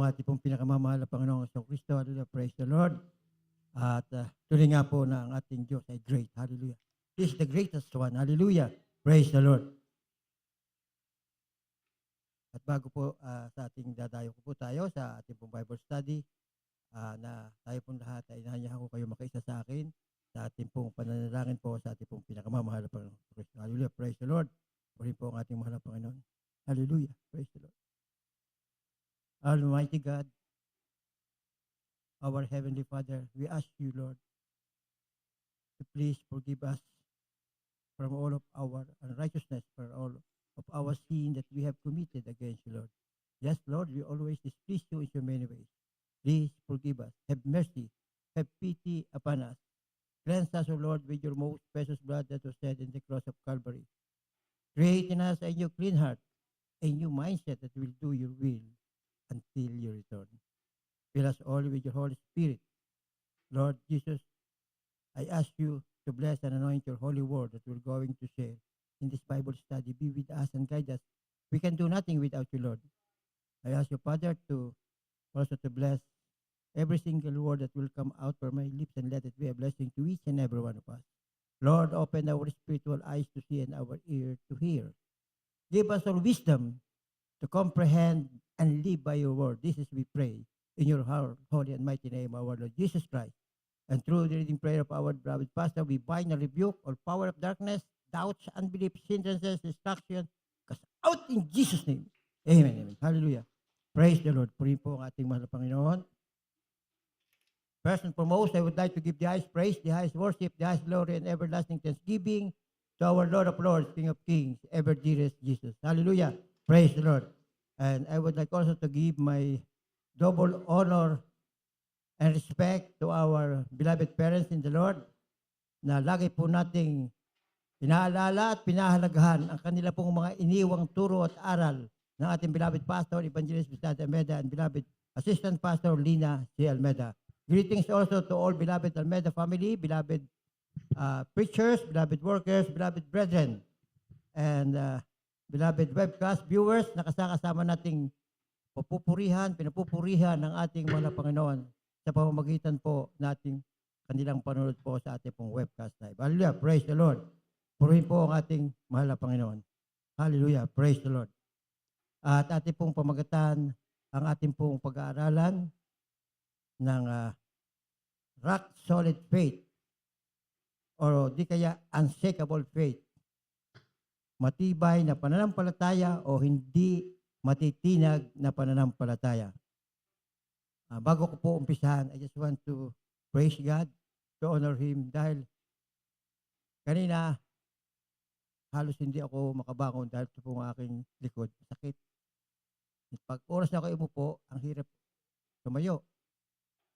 ang ating pong pinakamamahal na Panginoong Kristo. Hallelujah. Praise the Lord. At tuloy nga po na ang ating Diyos ay great. Hallelujah. He is the greatest one. Hallelujah. Praise the Lord. At bago po sa ating dadayo po tayo sa ating pong Bible study, na tayo pong lahat ay inaanyahan ko kayo makaisa sa akin sa ating pong pananalangin po sa ating pong pinakamamahal na Panginoong Kristo. Hallelujah. Praise the Lord. Purihin po ang ating mahal na Panginoon. Hallelujah. Praise the Lord. Almighty God, our Heavenly Father, we ask you, Lord, to please forgive us from all of our unrighteousness, for all of our sin that we have committed against you, Lord. Yes, Lord, we always displease you in so many ways. Please forgive us. Have mercy. Have pity upon us. Cleanse us, O Lord, with your most precious blood that was shed in the cross of Calvary. Create in us a new clean heart, a new mindset that will do your will until you return. Fill us all with your Holy Spirit. Lord Jesus, I ask you to bless and anoint your holy word that we're going to share in this Bible study. Be with us and guide us. We can do nothing without you, Lord. I ask you, Father, to also to bless every single word that will come out from my lips, and let it be a blessing to each and every one of us. Lord, open our spiritual eyes to see and our ear to hear. Give us all wisdom to comprehend and live by your word. This is we pray in your holy and mighty name, our Lord Jesus Christ. And through the reading prayer of our beloved pastor, we bind and rebuke all power of darkness, doubts, unbelief, hindrances, distraction, cast out in Jesus' name. Amen. Amen. Hallelujah. Praise the Lord. Purihin po ang ating mahal na Panginoon. First and foremost, I would like to give the highest praise, the highest worship, the highest glory, and everlasting thanksgiving to our Lord of Lords, King of Kings, ever dearest Jesus. Hallelujah. Praise the Lord. And I would like also to give my double honor and respect to our beloved parents in the Lord, na lagi po nating inaalala at pinahalagahan ang kanila pong mga iniwang turo at aral ng ating beloved Pastor, Evangelist Vicente Almeda, and beloved Assistant Pastor Lina C. Almeda. Greetings also to all beloved Almeda family, beloved preachers, beloved workers, beloved brethren, and beloved webcast viewers na kasama nating pinapupurihan ng ating mga Panginoon sa pamamagitan po nating kanilang panonood po sa ating pong webcast live. Hallelujah, praise the Lord. Purihin po ang ating mahal na Panginoon. Hallelujah, praise the Lord. At ating pong pamagatan ang ating pong pag-aaralan ng rock solid faith, o di kaya unshakable faith. Matibay na pananampalataya o hindi matitinag na pananampalataya. Bago ko po umpisahan, I just want to praise God, to honor Him, dahil kanina halos hindi ako makabangon dahil sa pong aking likod. Sakit. Pag oras na ako umupo, ang hirap tumayo.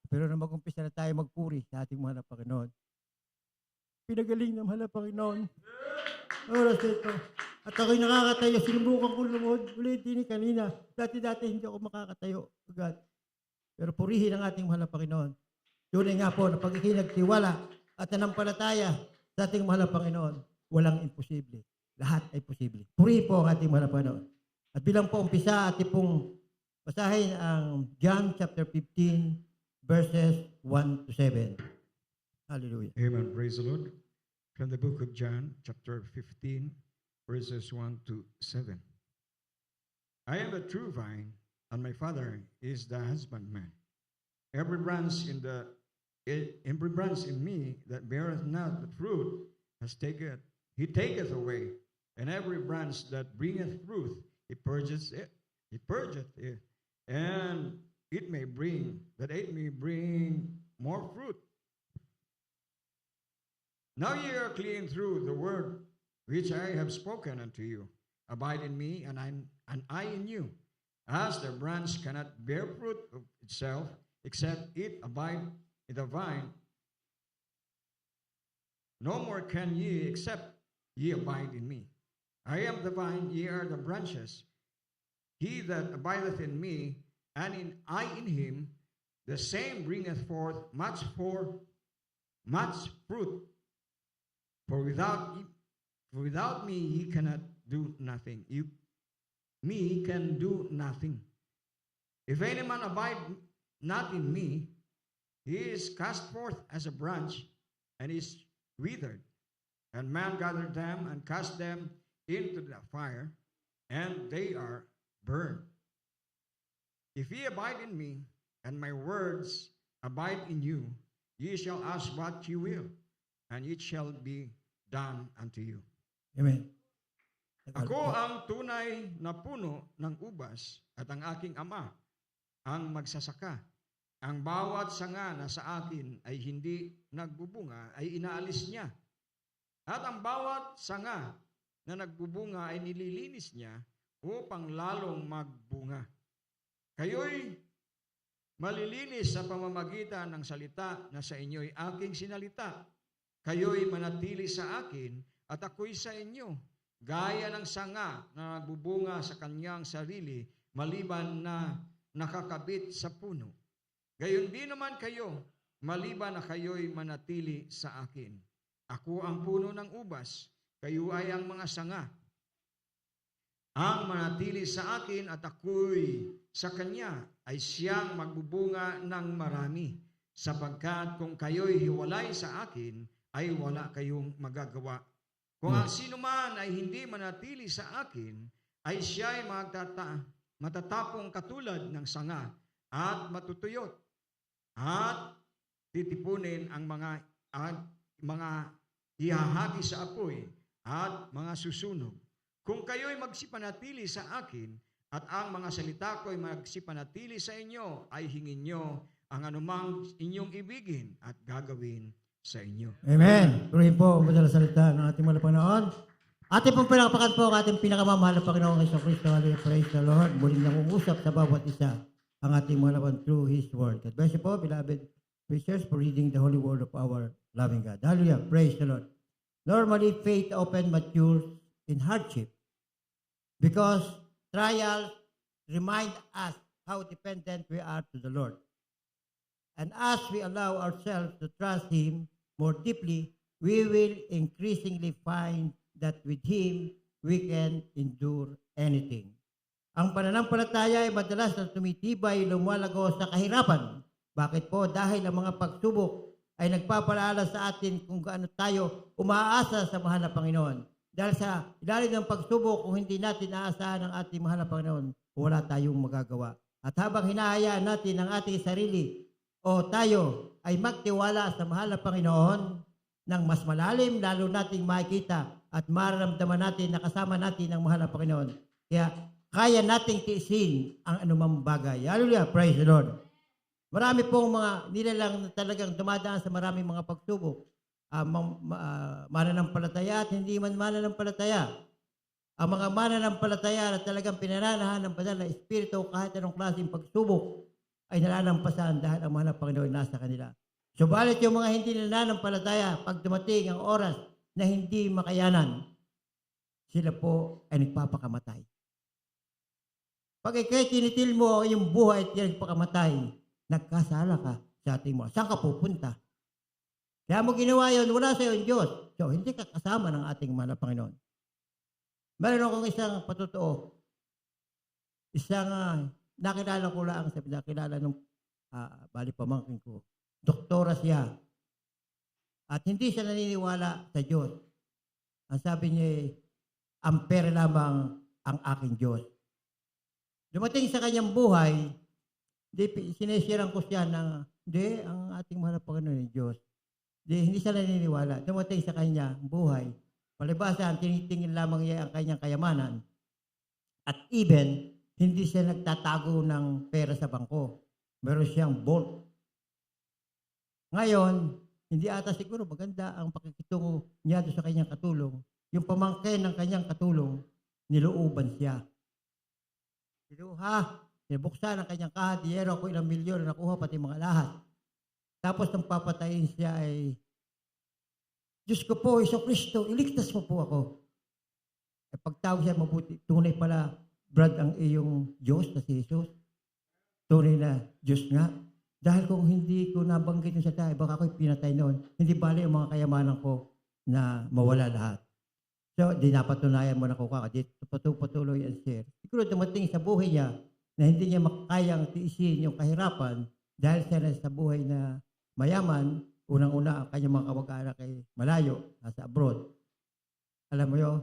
Pero nang mag-umpisa na tayo magpuri sa ating mahal na Panginoon, pinagaling ng mahal na Panginoon. Oras ito. At ako'y nakakatayo. Sinubukan ko lumod. Ulit din kanina. Dati-dati hindi ako makakatayo. God. Pero purihin ang ating mahal na Panginoon. Tunay nga po na pag-ikinag tiwala at nanampalataya sa ating mahal na Panginoon, walang imposible. Lahat ay posible. Purihin po ang ating mahal na Panginoon. At bilang po umpisa, ating pong basahin ang John chapter 15, verses 1 to 7. Hallelujah. Amen. Praise the Lord. From the book of John, chapter 15, verses 1 to 7. I am the true vine, and my Father is the husbandman. Every branch in me that beareth not the fruit he taketh away, and every branch that bringeth fruit, he purgeth it, and it may bring more fruit. Now ye are clean through the word which I have spoken unto you. Abide in me, and I in you. As the branch cannot bear fruit of itself, except it abide in the vine, no more can ye, except ye abide in me. I am the vine, ye are the branches. He that abideth in me, and I in him, the same bringeth forth much fruit. For without me ye cannot do nothing. Me can do nothing. If any man abide not in me, he is cast forth as a branch and is withered. And man gathered them and cast them into the fire, and they are burned. If ye abide in me, and my words abide in you, ye shall ask what ye will, and it shall be done unto you. Amen. Ako ang tunay na puno ng ubas, at ang aking ama ang magsasaka. Ang bawat sanga na sa akin ay hindi nagbubunga ay inaalis niya. At ang bawat sanga na nagbubunga ay nililinis niya upang lalong magbunga. Kayo'y malilinis sa pamamagitan ng salita na sa inyo'y aking sinalita. Kayo'y manatili sa akin at ako'y sa inyo. Gaya ng sanga na nagbubunga sa kanyang sarili maliban na nakakabit sa puno. Gayon din naman kayo, maliban na kayo'y manatili sa akin. Ako ang puno ng ubas, kayo ay ang mga sanga. Ang manatili sa akin at ako'y sa kanya ay siyang magbubunga ng marami, sapagkat kung kayo'y hiwalay sa akin, ay wala kayong magagawa. Kung ang sino man ay hindi manatili sa akin, ay siya'y matatapong katulad ng sanga at matutuyot at titipunin ang mga ihahagi sa apoy at mga susunog. Kung kayo'y magsipanatili sa akin at ang mga salita ko'y magsipanatili sa inyo, ay hingin nyo ang anumang inyong ibigin at gagawin sa inyo. Amen. Tuloy po ang madalas salita ng ating mga Panginoon. Ating pong pinakapakan po ang ating pinakamamahal na Panginoon Hesus Kristo. Hallelujah. Praise the Lord. Muling nangungusap sa bawat isa ang ating mga laban through His Word. God bless you po, beloved preachers, for reading the holy word of our loving God. Hallelujah. Praise the Lord. Normally, faith often matures in hardship because trials remind us how dependent we are to the Lord. And as we allow ourselves to trust Him more deeply, we will increasingly find that with Him, we can endure anything. Ang pananampalataya ay madalas na tumitibay, lumalago sa kahirapan. Bakit po? Dahil ang mga pagsubok ay nagpapaalala sa atin kung gaano tayo umaasa sa mahal na Panginoon. Dahil sa ilalim ng pagsubok, kung hindi natin aasahan ang ating mahal na Panginoon, wala tayong magagawa. At habang hinahayaan natin ang ating sarili o tayo ay magtiwala sa mahal na Panginoon ng mas malalim, lalo nating makikita at mararamdaman natin na kasama natin ang mahal na Panginoon. Kaya kaya nating tiisin ang anumang bagay. Hallelujah, praise the Lord. Marami pong mga nilalang na talagang dumadaan sa maraming mga pagsubok. Mananampalataya at hindi man mananampalataya. Ang mga mananampalataya na talagang pinananahan ng banal na Espiritu kahit anong klaseng pagsubok ay nalalampasan dahil ang mahal na Panginoon nasa kanila. Subalit yung mga hindi nananampalataya, pag dumating ang oras na hindi makayanan, sila po ay nagpapakamatay. Pag ikay tinitil mo yung buhay at nagpakamatay, nagkasala ka sa ating mga. Saan ka pupunta? Kaya mo ginawa yun, wala sa iyo yung Diyos. So, hindi ka kasama ng ating mahal na Panginoon. Meron akong isang patotoo. Nakilala ko lang, nakilala nung bali pamangkin ko. Doktora siya. At hindi siya naniniwala sa Diyos. Ang sabi niya, ang pera lamang ang aking Diyos. Dumating sa kanyang buhay, sinesiran ko siya ng, hindi, ang ating mahal na Panginoon yung Diyos. Hindi siya naniniwala. Dumating sa kanya buhay. Palibasa, tinitingin lamang niya ang kanyang kayamanan. At even, hindi siya nagtatago ng pera sa bangko. Meron siyang vault. Ngayon, hindi ata siguro maganda ang pakikitungo niya doon sa kanyang katulong. Yung pamangkin ng kanyang katulong, nilooban siya. Nabuksan ang kanyang kahadiyero, ako ilang milyon na nakuha pati mga lahat. Tapos nang papatayin siya ay, Diyos ko po, Hesus Kristo, iligtas mo po ako. Pagtawag siya mabuti, tunay pala, Brad, ang iyong Diyos na si Jesus. Tunay na Diyos nga. Dahil kung hindi ko nabanggit yung salita, baka ako'y pinatay noon. Hindi bali ang mga kayamanan ko na mawala lahat. So, di napatunayan mo na ko di patuloy and share. Siguro dumating sa buhay niya na hindi niya makayang tiisin yung kahirapan dahil siya na sa buhay na mayaman, unang-una ang kanyang mga kamag-anak ay malayo, nasa abroad. Alam mo yun,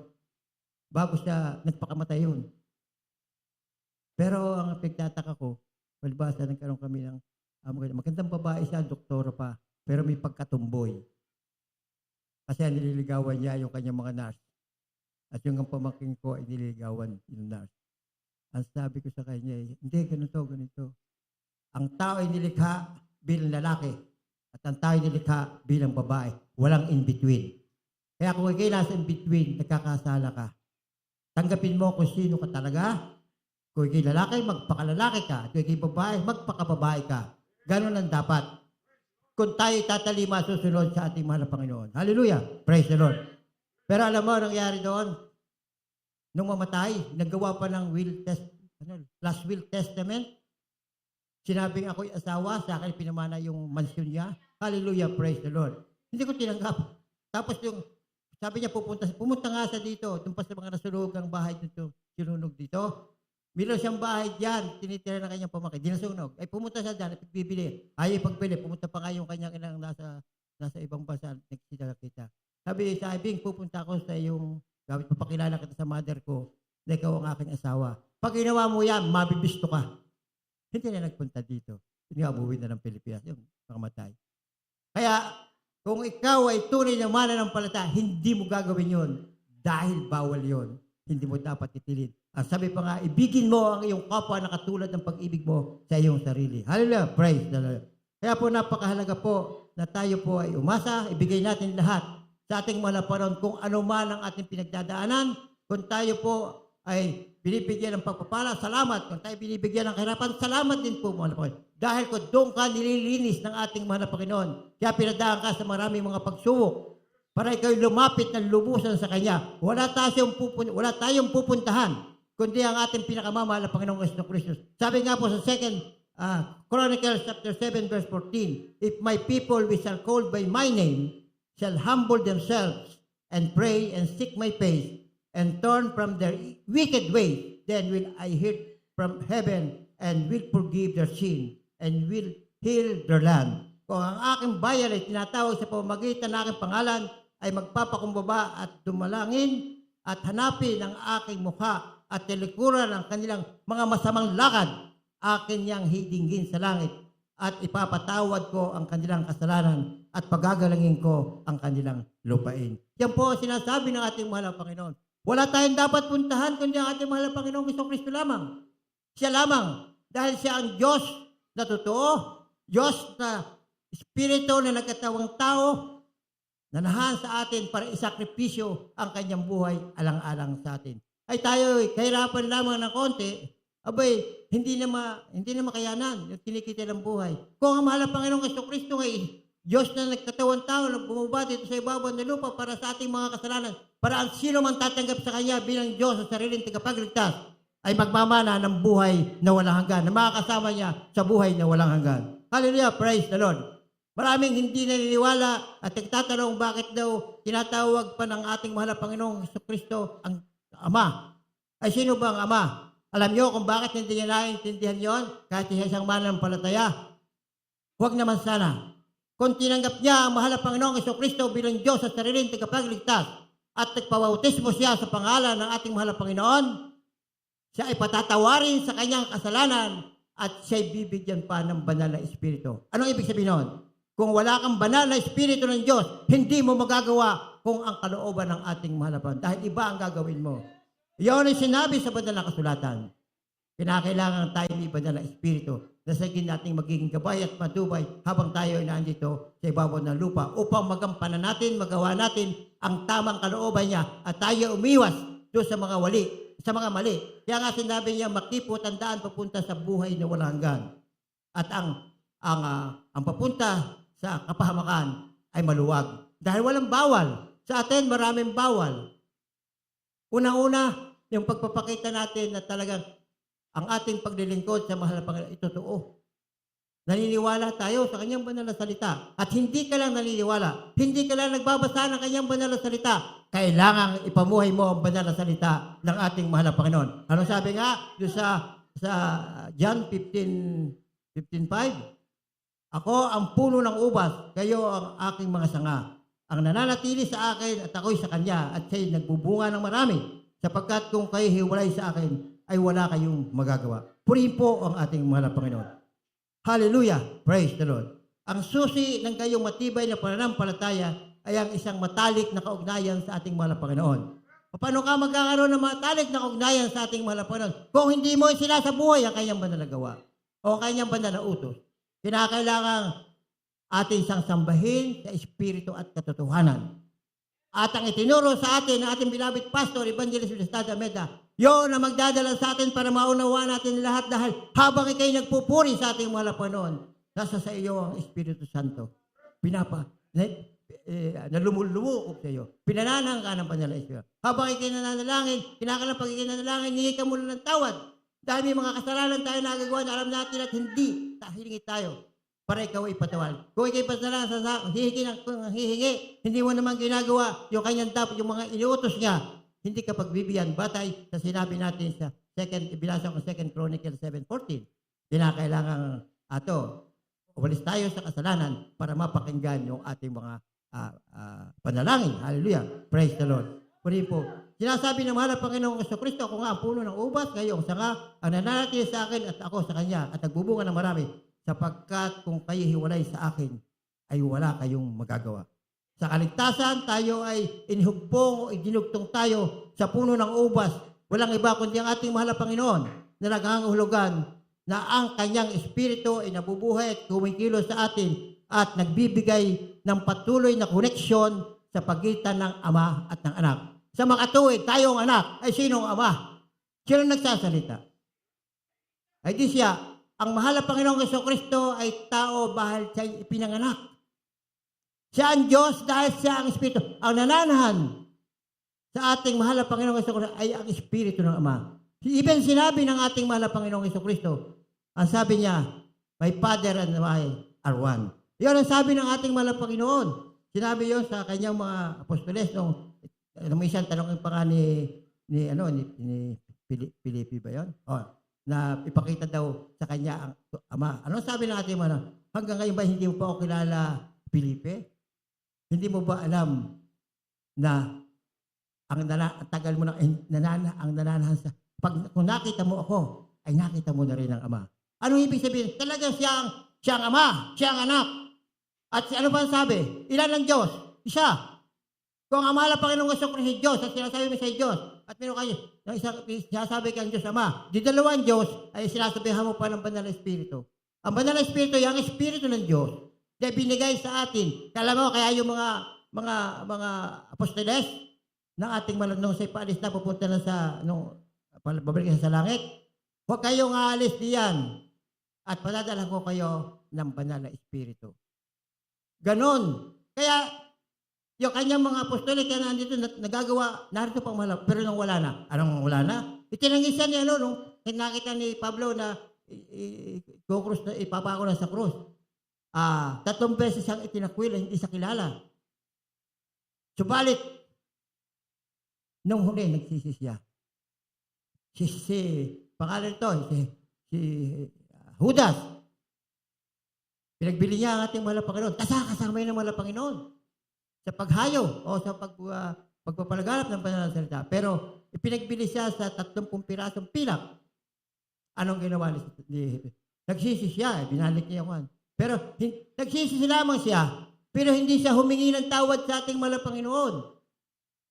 bago siya nagpakamatay yun. Pero ang pagtataka ko, palibasa nagkaroon kami ng magandang babae siya, doktora pa, pero may pagkatumboy. Kasi nililigawan niya yung kanyang mga nurse. At yung pamangkin ko ay nililigawan yung nurse. Ang sabi ko sa kanya, hindi, ganito. Ang tao ay nilikha bilang lalaki at ang tao ay nilikha bilang babae. Walang in-between. Kaya kung ikay nasa in-between, nagkakasala ka. Tanggapin mo kung sino ka talaga. Kung ikay lalaki, magpakalalaki ka. At kung ikay babae, magpakababae ka. Ganon ang dapat. Kung tayo tatalima, susunod sa ating mahal na Panginoon. Hallelujah! Praise the Lord! Pero alam mo, nangyari doon, nung mamatay, naggawa pa ng last will testament. Sinabing ako'y asawa, sa akin pinamana yung mansyon niya. Hallelujah, praise the Lord. Hindi ko tinanggap. Tapos yung, sabi niya pumunta nga sa dito, doon pa sa mga nasunugang bahay dito, sinunog dito. Meron siyang bahay dyan, tinitira na kanyang pamangkin, di nasunog. Ay pumunta siya dyan, bibili. Ayaw pagbili, pumunta pa nga yung kanyang inang nasa ibang bansa, nagsita kita. Sabi sa Ibing, pupunta ako sa iyong, gamit papakilala kita sa mother ko, na ikaw ang aking asawa. Pag ginawa mo yan, mabibisto ka. Hindi na nagpunta dito. Hindi abuhin na ng Pilipinas, yung pakamatay. Kaya, kung ikaw ay tunay na mananampalataya, hindi mo gagawin yun dahil bawal yun. Hindi mo dapat titilin. Ang sabi pa nga, ibigin mo ang iyong kapwa na katulad ng pag-ibig mo sa iyong sarili. Hallelujah! Praise the Lord. Kaya po napakahalaga po na tayo po ay umasa, ibigay natin lahat sa ating mga panahon kung ano man ang ating pinagdadaanan. Kung tayo po ay binibigyan ng pagpapala, salamat. Kung tayo binibigyan ng kahirapan, salamat din po mga Panginoon. Dahil kung doon ka nililinis ng ating mahal na Panginoon, kaya pinadaan ka sa maraming mga pagsubok para ikaw lumapit ng lubusan sa Kanya. Wala tayong pupuntahan, kundi ang ating pinakamamahal na Panginoong Kristo. Sabi nga po sa 2 Chronicles chapter 7 verse 14, if my people which are called by my name shall humble themselves and pray and seek my face and turn from their wicked way, then will I hear from heaven and will forgive their sin and will heal their land. Kung ang aking bayan ay tinatawag sa pamamagitan ng aking pangalan, ay magpapakumbaba at dumalangin at hanapin ang aking mukha at tilikuran ang kanilang mga masamang lakad, akin niyang hidinggin sa langit at ipapatawad ko ang kanilang kasalanan at pagagalangin ko ang kanilang lupain. Yan po ang sinasabi ng ating mahal na Panginoon. Wala tayong dapat puntahan kundi ang ating mahal na Panginoong Kristo lamang. Siya lamang. Dahil siya ang Diyos na totoo, Diyos na Espiritu na nagkatawang tao, na nahan sa atin para isakripisyo ang kanyang buhay alang-alang sa atin. Ay tayo, kahirapan lamang ng konti, abay, hindi na makayanan yung kinikita ng buhay. Kung ang mahal na Panginoong Kristo ay Diyos na nagkatawang tao na bumaba dito sa ibabaw ng lupa para sa ating mga kasalanan, para ang sino man tatanggap sa Kanya bilang Diyos sa sariling tagapagligtas, ay magmamana ng buhay na walang hanggan, na makakasama niya sa buhay na walang hanggan. Hallelujah, praise the Lord. Maraming hindi naniniwala at nagtatanong bakit daw tinatawag pa ng ating mahal na Panginoong Kristo ang Ama. Ay sino ba ang Ama? Alam niyo kung bakit hindi niya naiintindihan yon kahit isang mananampalataya? Huwag naman sana. Kung tinanggap niya ang mahal na Panginoong Kristo bilang Diyos sa sariling tagapagligtas at nagpabautismo siya sa pangalan ng ating mahal na Panginoon, siya ay patatawarin sa kanyang kasalanan at siya'y bibigyan pa ng banal na Espiritu. Anong ibig sabihin noon? Kung wala kang banal na Espiritu ng Diyos, hindi mo magagawa kung ang kalooban ng ating mahal na Panginoon. Dahil iba ang gagawin mo. Iyon ay sinabi sa banal na kasulatan. Kinakailangan tayo may banal na Espiritu na sa nating magiging gabay at matubay habang tayo ay nandito sa ibabaw ng lupa upang magampanan natin, magawa natin ang tamang kalooban niya at tayo umiwas doon sa mga mali. Kaya nga sinabi niya, makipot ang daan papunta sa buhay na walang hanggan. At ang papunta sa kapahamakan ay maluwag. Dahil walang bawal. Sa atin, maraming bawal. Unang-una, yung pagpapakita natin na talagang ang ating paglilingkod sa mahal na Panginoon, ito totoo. Naniniwala tayo sa kanyang banal na salita. At hindi ka lang naniniwala. Hindi ka lang nagbabasa ng kanyang banal na salita. Kailangang ipamuhay mo ang banal na salita ng ating mahal na Panginoon. Ano sabi nga doon sa sa John 15:5. Ako ang puno ng ubas, kayo ang aking mga sanga. Ang nananatili sa akin at ako'y sa kanya at siya'y nagbubunga ng marami, sapagkat kung kayo hiwalay sa akin, ay wala kayong magagawa. Purihin po ang ating mahal na Panginoon. Hallelujah! Praise the Lord. Ang susi ng kayong matibay na pananampalataya ay ang isang matalik na kaugnayan sa ating mahal na Panginoon. Paano ka magkakaroon ng matalik na kaugnayan sa ating mahal na Panginoon kung hindi mo sinasabuhay ang kanyang banal na gawa o ang kanyang banal na utos? Kinakailangan ating isang sambahin sa espiritu at katotohanan. At ang itinuro sa atin ng ating beloved pastor, Evangelist Estado Meda, yun na magdadala sa atin para maunawaan natin lahat dahil habang ikay nagpupuri sa ating mahal na Panginoon, nasa sa iyo ang Espiritu Santo. Nalumulumuok sa iyo. Pinananang ka ng banal na Espiritu. Habang ikay nananalangin, kinakailangan pag ikay nananalangin, hingi ka muna ng tawad. Dahil may mga kasalanan tayo nagagawa na alam natin at hindi hihingi tayo para ikaw ay patawad. Kung ikay pasalanan sa hihingi, hindi mo naman ginagawa yung kanyang dapat, yung mga inuutos niya, hindi ka pagbibigyan batay sa sinabi natin sa binasa ko 2 Chronicles 7:14. Kinakailangan umalis tayo sa kasalanan para mapakinggan yung ating mga panalangin. Hallelujah. Praise the Lord. Purihin po. Sinasabi ng mahal na Panginoong Kristo, ako nga ang puno ng ubas, kayo ang sanga, ang nananatili sa akin at ako sa kanya, at nagbubunga ng marami, sapagkat kung kayo hiwalay sa akin, ay wala kayong magagawa. Sa kaligtasan, tayo ay inihugpong o idinugtong tayo sa puno ng ubas. Walang iba kundi ang ating mahal na Panginoon na naghahulugan na ang kanyang espiritu ay nabubuhay at kumikilos sa atin at nagbibigay ng patuloy na koneksyon sa pagitan ng Ama at ng Anak. Sa makatuwid, tayo ang anak. Ay sino ang Ama? Sino nagsasalita? Ay di siya. Ang mahal na Panginoong Jesucristo ay tao bahal siya ipinanganak. Siya ang Diyos dahil siya ang Espiritu. Ang nananahan sa ating mahal na Panginoong Jesucristo ay ang Espiritu ng Ama. Even sinabi ng ating mahal na Panginoong Jesucristo, ang sabi niya, my Father and I are one. Yan ang sabi ng ating mahal na Panginoon. Sinabi yon sa kanyang mga apostoles nung may isang tanong pa nga ni Filipe ba yun? Na ipakita daw sa kanya ang Ama. Anong sabi ng ating mga hanggang ngayon ba hindi mo pa ako kilala, Filipe? Hindi mo ba alam na ang tagal mo na ang nananahan sa kung nakita mo ako, ay nakita mo na rin ang Ama. Anong ibig sabihin? Talagang siya ang Ama, siya ang Anak. At ano ba ang sabi? Ilan ang Diyos? Isa. Kung ang mahal na Panginoong Jesucristo Diyos at sinasabi mo sa Diyos at meron kayo, sinasabi kang Diyos Ama, di dalawang Diyos ay sinasabihan mo pa ng banal na Espiritu. Ang banal na Espiritu, yung Espiritu ng Diyos, na binigay sa atin. Kala mo, kaya yung mga apostoles ng ating nung sa paalis na pupunta na babalik sa langit, huwag kayong aalis diyan at padadala ko kayo ng banal na Espiritu. Ganon. Kaya, yung kanyang mga apostolik na nandito nagagawa, narito pang mahal, pero nung wala na. Anong wala na? Itinangis siya ni nung nakita ni Pablo na kukrus na ipapako na sa krus. 3 beses siyang itinakwil, hindi sa kilala. Subalit, nung huli, nagsisi siya. Pangalan ito, si Judas. Pinagbili niya ang ating mahal na Panginoon. Kasama yun ng mahal na Panginoon. Sa paghayo o sa pagpapalaganap ng banal na salita. Pero ipinagbili siya sa 30 pirasong pilak. Anong ginawa ni nagsisi siya, binalik niya yan. Pero nagsisi lamang siya, pero hindi siya humingi ng tawad sa ating mahal na Panginoon.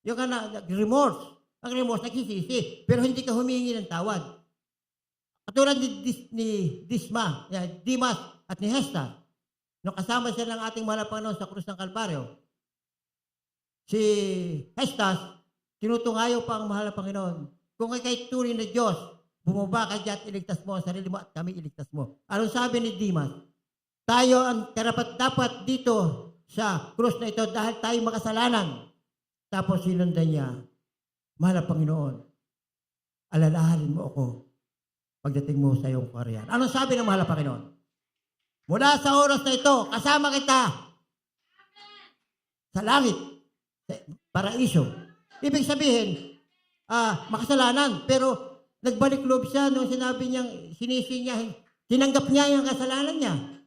Yung remorse. Ang remorse, nagsisisi, pero hindi ka humingi ng tawad. Katulad ni Dimas at ni Hesta, nung kasama siya ng ating mahal na Panginoon sa krus ng Kalbaryo, si Hestas, tinutungayo pa ang mahal na Panginoon. Kung ikay turing na Diyos, bumaba ka dyan at iligtas mo ang sarili mo at kami iligtas mo. Anong sabi ni Dimas? Tayo ang karapat-dapat dito sa krus na ito dahil tayo makasalanan. Tapos sinundan niya, mahal na Panginoon, alalahanin mo ako pagdating mo sa iyong kariyan. Anong sabi ng mahal na Panginoon? Mula sa oras na ito, kasama kita sa langit, sa paraiso. Ibig sabihin, makasalanan, pero Nagbalik loob siya nung sinabi niyang, sinisi niya, tinanggap niya yung kasalanan niya.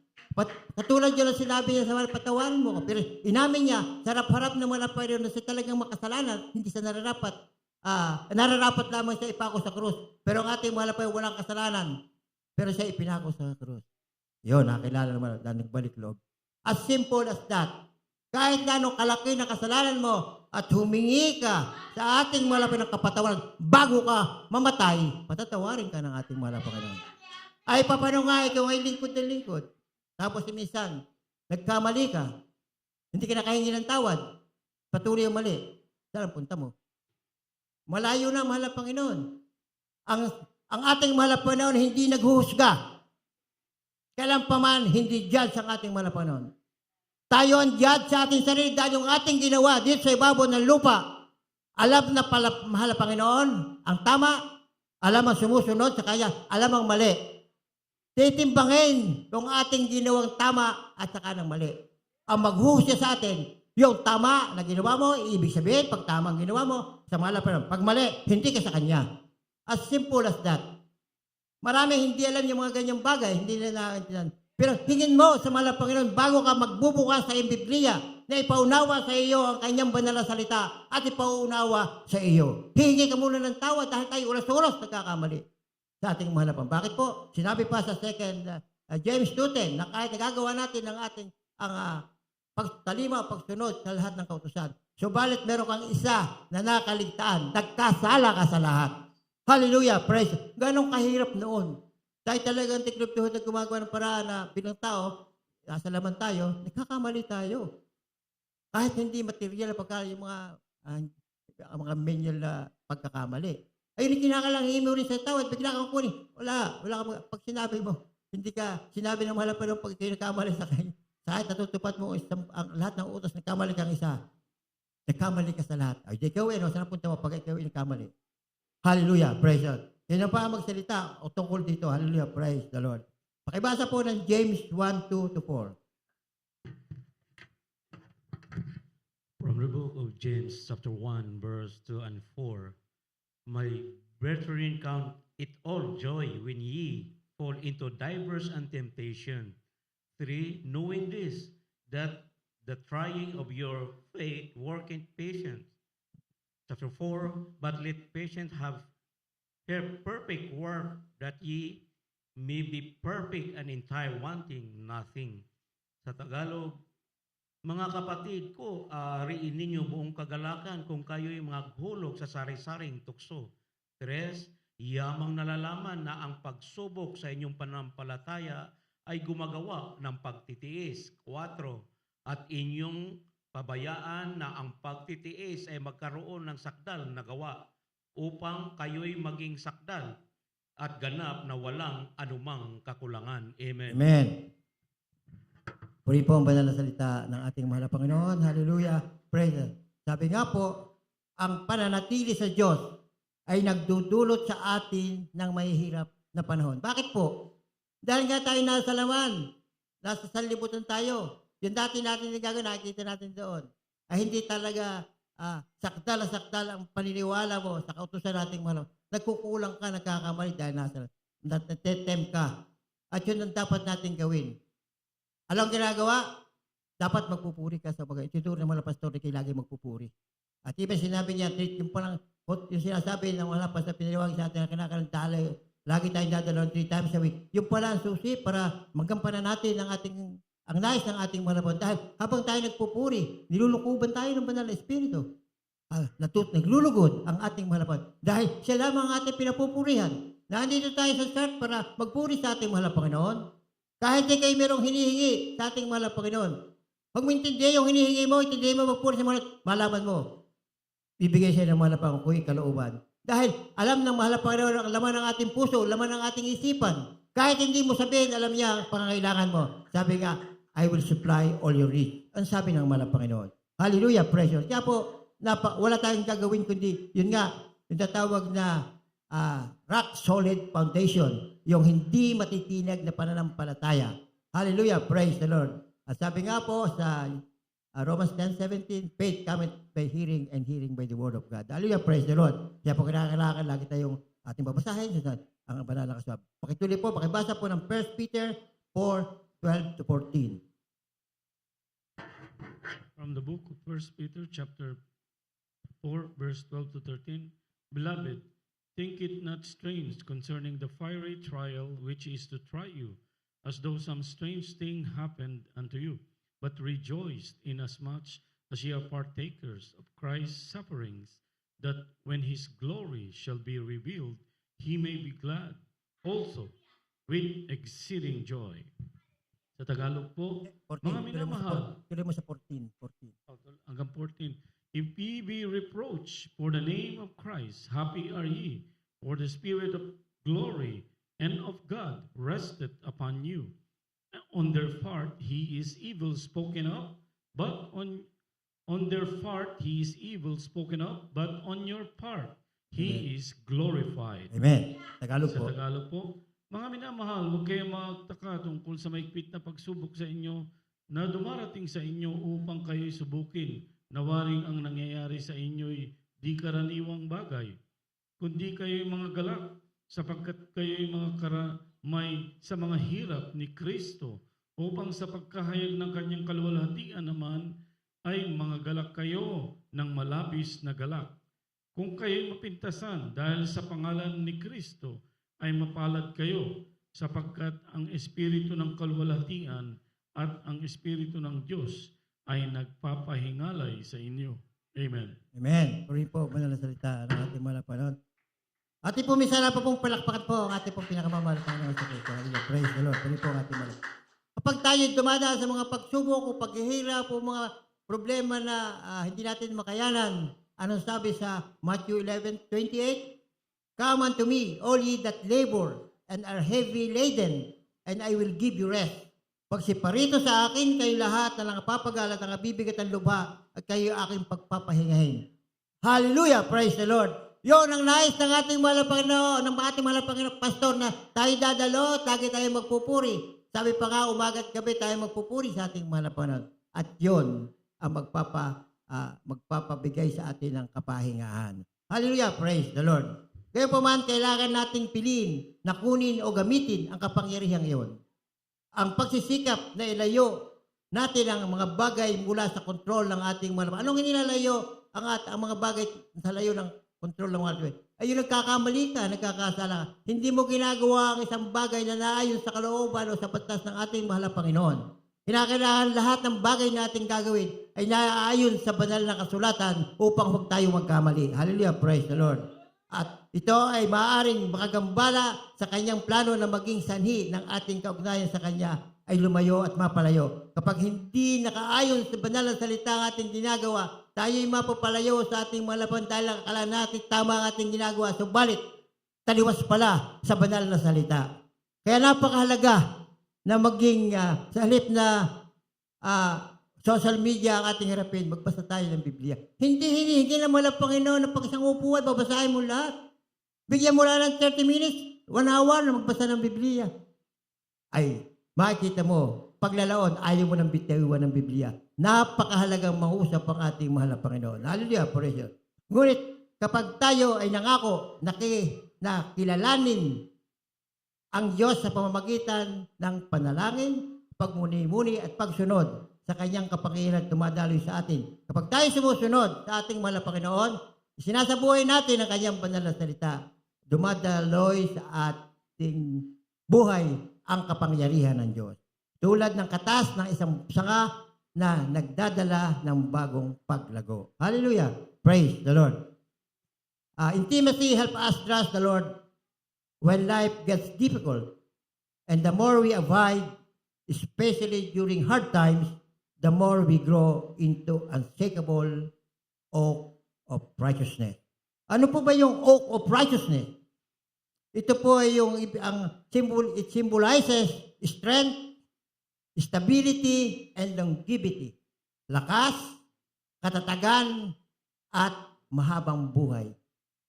Katulad yun ang sinabi niya sa patawarin mo. Pero inamin niya, sa harap-harap ng mga Panginoon na siya talagang makasalanan, hindi siya nararapat lamang siya ipako sa krus. Pero ang ating mahal na Panginoon walang kasalanan. Pero siya ipinako sa krus. Yun, nakilala naman na nagbalik loob. As simple as that. Kahit na anong kalaki na kasalanan mo at humingi ka sa ating malapit ng kapatawaran bago ka mamatay, patatawarin ka ng ating malapit Panginoon. Ay, paano nga ikaw ay lingkod na lingkod? Tapos minsan, nagkamali ka, hindi ka nakahingi ng tawad, patuloy ang mali, saan ang punta mo? Malayo na, mahal na Panginoon. Ang ating mahal na Panginoon hindi naghuhusga. Kailan pa man, hindi judge ang ating mahal na Panginoon. Tayo ang judge sa ating sarili dahil yung ating ginawa dito sa ibabaw ng lupa. Alam na pala, mahal na Panginoon, ang tama, alam ang sumusunod sa kanya, alam ang mali. Titimbangin yung ating ginawang tama at saka ng mali. Ang maghuhusga sa atin, yung tama na ginawa mo, ibig sabihin, pag tama ang ginawa mo, sa mahal na Panginoon. Pag mali, hindi ka sa kanya. As simple as that. Marami hindi alam yung mga ganyang bagay, hindi na nakaintindihan. Pero hingin mo sa mahal na Panginoon bago ka magbubukas sa iyong Biblia na ipaunawa sa iyo ang kanyang banal na salita at ipaunawa sa iyo. Hihingi ka muna ng tawad dahil tayo oras-oras nagkakamali sa ating mahal na Panginoon. Bakit po? Sinabi pa sa James 2:10 na kahit nagagawa natin ang ating pagtalima o pagsunod sa lahat ng kautusan. Subalit meron kang isa na nakaligtaan, nagkasala ka sa lahat. Hallelujah, praise. Ganong kahirap noon. Dahil talagang tiklop-tuhod na gumagawa ng paraan na bilang tao, nasa laman tayo, nagkakamali tayo. Kahit hindi material na pagka yung mga manual na pagkakamali. Ayun yung kinakalangi mo rin sa tawad, bigla kang kunin. Wala ka, pag sinabi mo, hindi ka, sinabi ng mahal pa rin pag kayo nagkamali sa kanya. Kahit natutupad mo ang lahat ng utos, nagkamali kang isa. Nagkamali ka sa lahat. Ay, ikaw saan punta mo pag ikaw nagkamali? Hallelujah, praise God. Yan ang pa magsalita o tungkol dito. Hallelujah, praise the Lord. Pakibasa po ng James 1:2-4. From the book of James, chapter 1, verse 2 and 4. My brethren, count it all joy when ye fall into divers and temptation. 3, knowing this, that the trying of your faith worketh patience. Chapter 4, but let patience have her perfect work, that ye may be perfect and entire, wanting nothing. Sa Tagalog, mga kapatid ko, riin ninyo buong kagalakan kung kayo'y mga hulog sa sari-saring tukso. 3, yamang nalalaman na ang pagsubok sa inyong panampalataya ay gumagawa ng pagtitiis. 4, at inyong pabayaan na ang pagtitiis ay magkaroon ng sakdal na gawa upang kayo'y maging sakdal at ganap na walang anumang kakulangan. Amen. Amen. Puri po ang banal na salita ng ating mahal na Panginoon. Hallelujah. Praise God. Sabi nga po, ang pananatili sa Diyos ay nagdudulot sa atin ng mahihirap na panahon. Bakit po? Dahil nga tayo nasa laman, nasa sanlibutan tayo. Yung dati natin nagagawin, nakikita natin doon. Ay hindi talaga sakdal ang paniniwala mo sa kautusan nating mahal. Nagkukulang ka, nagkakamali dahil natetempt ka. At yun ang dapat natin gawin. Alam ang ginagawa? Dapat magpupuri ka sa bagay. Ituturo ng mga pastor na kayo lagi magpupuri. At even sinabi niya, yung palang, yung sinasabi ng mga pastor, pinaliwag sa atin na kinakalang talay, lagi tayong dadalawang 3 times a week. Yung pala ang susi para magampanan natin ang nais ng ating mga lapon. Dahil habang tayo nagpupuri, nilulukuban tayo ng banal na Espiritu. Naglulugod ang ating mga lapon. Dahil siya lamang ang ating pinapupurihan. Nandito tayo sa church para magpuri sa ating mahal na Panginoon. Kahit di kayo merong hinihingi sa ating mahal na Panginoon. Pag maintindihan yung hinihingi mo, intindihan mo magpuri sa mahal, malaman mo. Bibigay siya ng mahal na Panginoon kuya kalooban. Dahil alam ng mahal na Panginoon ang laman ng ating puso, laman ng ating isipan. Kahit hindi mo sabihin, alam niya ang pangangailangan mo. Sabi nga, I will supply all your needs. Ang sabi ng mahal na Panginoon. Hallelujah, precious. Kaya po, wala tayong gagawin kundi, yun nga, yung tatawag na rock solid foundation, yung hindi matitinag na pananampalataya. Hallelujah, praise the Lord. At sabi nga po sa Romans 10:17, faith cometh by hearing and hearing by the word of God. Hallelujah, praise the Lord. Kaya po kinakailangan lagi tayong Ating babasahin ang banal na kasulatan. Pakituloy po, pakibasa po ng 1 Peter 4:12 to 14. From the book of 1 Peter chapter 4, verse 12 to 13, Beloved, think it not strange concerning the fiery trial which is to try you, as though some strange thing happened unto you, but rejoice inasmuch as ye are partakers of Christ's sufferings, that when his glory shall be revealed, he may be glad also with exceeding joy. Sa Tagalog po, 14. mga minamahal, Tuloy mo sa 14. hanggang 14. If ye be reproached for the name of Christ, happy are ye, for the Spirit of glory and of God rested upon you. On their part he is evil spoken of, but on their part he is evil spoken of, but on your part he is glorified. Amen. Tagalog Sa po. Tagalog po, mga minamahal, huwag kayong magtaka tungkol sa maigpit na pagsubok sa inyo na dumarating sa inyo upang kayo'y subukin, na waring ang nangyayari sa inyo'y di karaniwang bagay, kundi kayo'y mga galak, sapagkat kayo'y mga karamay sa mga hirap ni Kristo, upang sa pagkahayag ng kanyang kaluwalhatian naman ay mga galak kayo ng malabis na galak. Kung kayo'y mapintasan dahil sa pangalan ni Kristo, ay mapalad kayo, sapagkat ang Espiritu ng kaluwalhatian at ang Espiritu ng Diyos ay nagpapahingalay sa inyo. Amen. Amen. Puri po, banal na salita ng ating mga Panginoon. Ating po minsan pa pong palakpakan po ang ating pong pinakamamahal Panginoon sa Kristo. Praise the Lord. Puri po ang ating mga. Kapag tayo dumadaan sa mga pagsubok o paghihirap o mga problema na hindi natin makayanan, anong sabi sa Matthew 11:28? Come unto me, all ye that labor and are heavy laden, and I will give you rest. Pagsiparito sa akin, kayo lahat na nangapapagal at nangabibigat ang lubha, at kayo aking pagpapahingahin. Hallelujah! Praise the Lord! Yun ang nais ng ating mahal na Panginoon, ng ating mahal na Panginoon, Pastor, na tayo dadalo, tayo magpupuri. Sabi pa nga, umaga at gabi tayo magpupuri sa ating mahal na Panginoon. At yun ang magpapabigay sa atin ng kapahingahan. Hallelujah! Praise the Lord! Kaya pa man, kailangan nating piliin na kunin o gamitin ang kapangyarihang iyon. Ang pagsisikap na ilayo natin ang mga bagay mula sa kontrol ng ating mga. Anong inilalayo ang mga bagay sa layo ng kontrol ng mga bagay? Ay yung nagkakamali ka, nagkakasala ka. Hindi mo ginagawa ang isang bagay na naayon sa kalooban o sa batas ng ating mahal na Panginoon. Kinakailangan lahat ng bagay na ating gagawin ay naaayon sa banal na kasulatan upang huwag tayo magkamali. Hallelujah, praise the Lord. At ito ay maaaring makagambala sa kanyang plano na maging sanhi ng ating kaugnayan sa kanya ay lumayo at mapalayo. Kapag hindi nakaayon sa banal na salita ang ating ginagawa, tayo ay mapapalayo sa ating mga laban dahil akala natin tama ang ating ginagawa. Subalit, taliwas pala sa banal na salita. Kaya napakahalaga na maging sa halip na social media ang ating harapin, magbasa tayo ng Biblia. Hindi naman ang Panginoon na pag isang upuan, babasahin mo lahat. Bigyan mo lang ng 30 minutes, 1 hour na magbasa ng Biblia. Ay, makikita mo, paglalaon, ayaw mo ng bitiwan ng Biblia. Napakahalagang mangusap ang ating mahal na Panginoon. Hallelujah, praise God. Ngunit, kapag tayo ay nangako na kilalanin ang Diyos sa pamamagitan ng panalangin, pagmuni-muni at pagsunod sa kanyang kapangyarihan tumadaloy sa atin. Kapag tayo sumusunod sa ating mahal na Panginoon, sinasabuhay natin ang kanyang banal na salita. Dumadaloy sa ating buhay ang kapangyarihan ng Diyos. Tulad ng katas ng isang sanga na nagdadala ng bagong paglago. Hallelujah! Praise the Lord. Intimacy help us trust the Lord when life gets difficult. And the more we abide, especially during hard times, the more we grow into unshakable oak of righteousness. Ano po ba yung oak of righteousness? Ito po ay it symbolizes strength, stability, and longevity. Lakas, katatagan, at mahabang buhay.